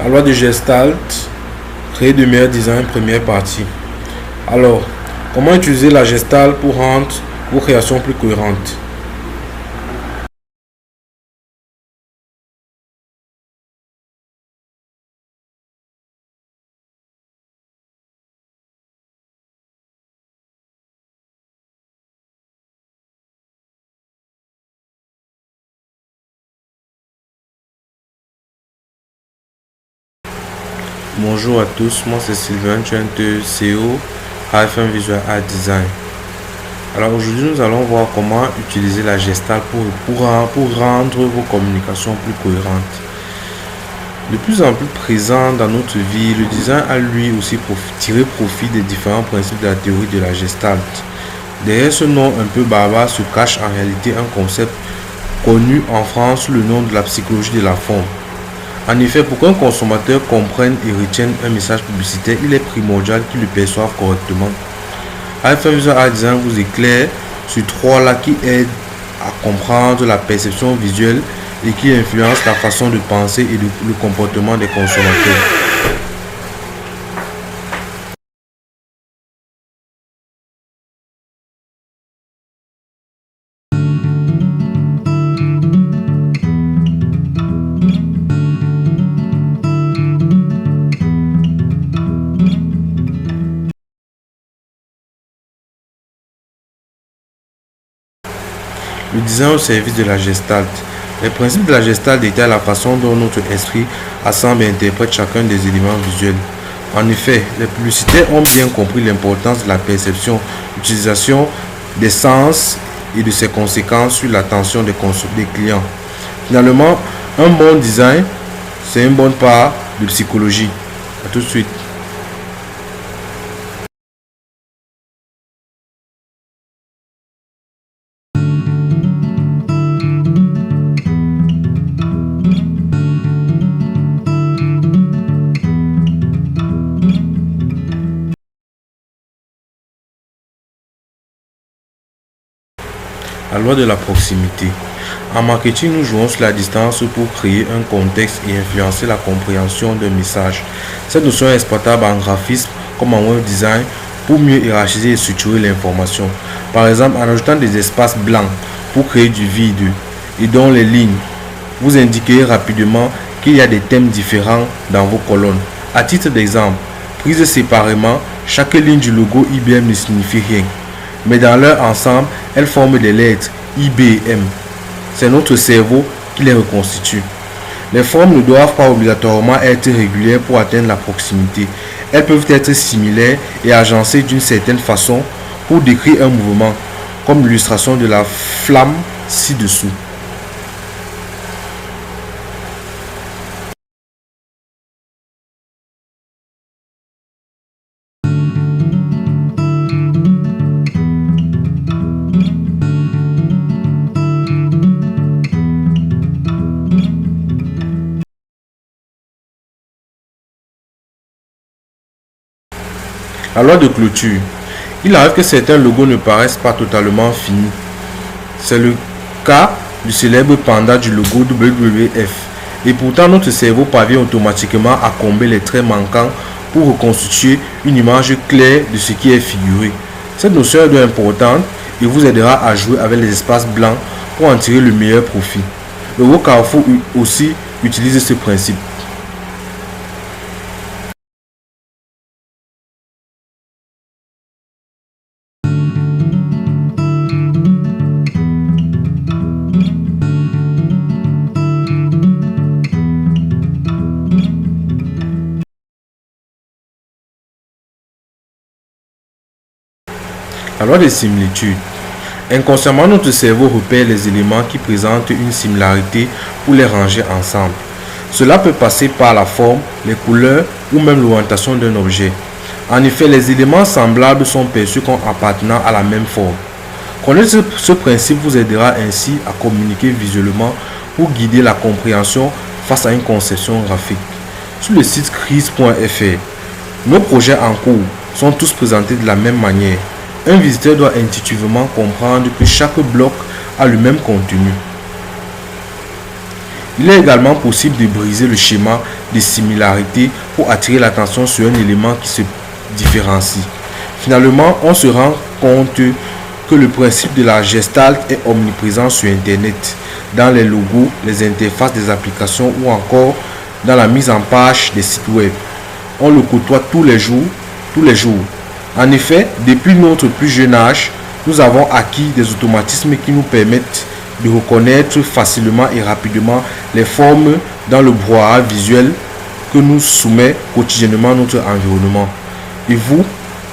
La loi de Gestalt, créer de meilleurs designs, première partie. Alors, comment utiliser la Gestalt pour rendre vos créations plus cohérentes? Bonjour à tous, moi c'est Sylvain, je suis de CEO Hyphen Visual Art Design. Alors aujourd'hui nous allons voir comment utiliser la Gestalt pour rendre vos communications plus cohérentes. De plus en plus présent dans notre vie, le design a lui aussi tiré profit des différents principes de la théorie de la Gestalt. Derrière ce nom un peu barbare se cache en réalité un concept connu en France sous le nom de la psychologie de la forme. En effet, pour qu'un consommateur comprenne et retienne un message publicitaire, il est primordial qu'il le perçoive correctement. Hyphen Visual Art Design vous éclaire sur trois là qui aident à comprendre la perception visuelle et qui influencent la façon de penser et le comportement des consommateurs. Le design au service de la Gestalt. Les principes de la Gestalt détaillent la façon dont notre esprit assemble et interprète chacun des éléments visuels. En effet, les publicitaires ont bien compris l'importance de la perception, l'utilisation des sens et de ses conséquences sur l'attention des clients. Finalement, un bon design, c'est une bonne part de psychologie. A tout de suite. La loi de la proximité. En marketing, nous jouons sur la distance pour créer un contexte et influencer la compréhension d'un message. Cette notion est exploitable en graphisme comme en web design pour mieux hiérarchiser et structurer l'information. Par exemple, en ajoutant des espaces blancs pour créer du vide et dans les lignes, vous indiquez rapidement qu'il y a des thèmes différents dans vos colonnes. À titre d'exemple, prises séparément, chaque ligne du logo IBM ne signifie rien. Mais dans leur ensemble, elles forment des lettres I, B et M. C'est notre cerveau qui les reconstitue. Les formes ne doivent pas obligatoirement être régulières pour atteindre la proximité. Elles peuvent être similaires et agencées d'une certaine façon pour décrire un mouvement, comme l'illustration de la flamme ci-dessous. La loi de clôture. Il arrive que certains logos ne paraissent pas totalement finis. C'est le cas du célèbre panda du logo WWF. Et pourtant, notre cerveau parvient automatiquement à combler les traits manquants pour reconstituer une image claire de ce qui est figuré. Cette notion est importante et vous aidera à jouer avec les espaces blancs pour en tirer le meilleur profit. Le logo Carrefour aussi utilise ce principe. La loi des similitudes. Inconsciemment, notre cerveau repère les éléments qui présentent une similarité pour les ranger ensemble. Cela peut passer par la forme, les couleurs ou même l'orientation d'un objet. En effet, les éléments semblables sont perçus comme appartenant à la même forme. Connaître ce principe vous aidera ainsi à communiquer visuellement pour guider la compréhension face à une conception graphique. Sur le site crise.fr, nos projets en cours sont tous présentés de la même manière. Un visiteur doit intuitivement comprendre que chaque bloc a le même contenu. Il est également possible de briser le schéma de similarité pour attirer l'attention sur un élément qui se différencie. Finalement, on se rend compte que le principe de la gestalt est omniprésent sur Internet, dans les logos, les interfaces des applications ou encore dans la mise en page des sites web. On le côtoie tous les jours. En effet, depuis notre plus jeune âge, nous avons acquis des automatismes qui nous permettent de reconnaître facilement et rapidement les formes dans le brouhaha visuel que nous soumet quotidiennement notre environnement. Et vous,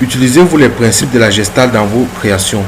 utilisez-vous les principes de la gestalt dans vos créations?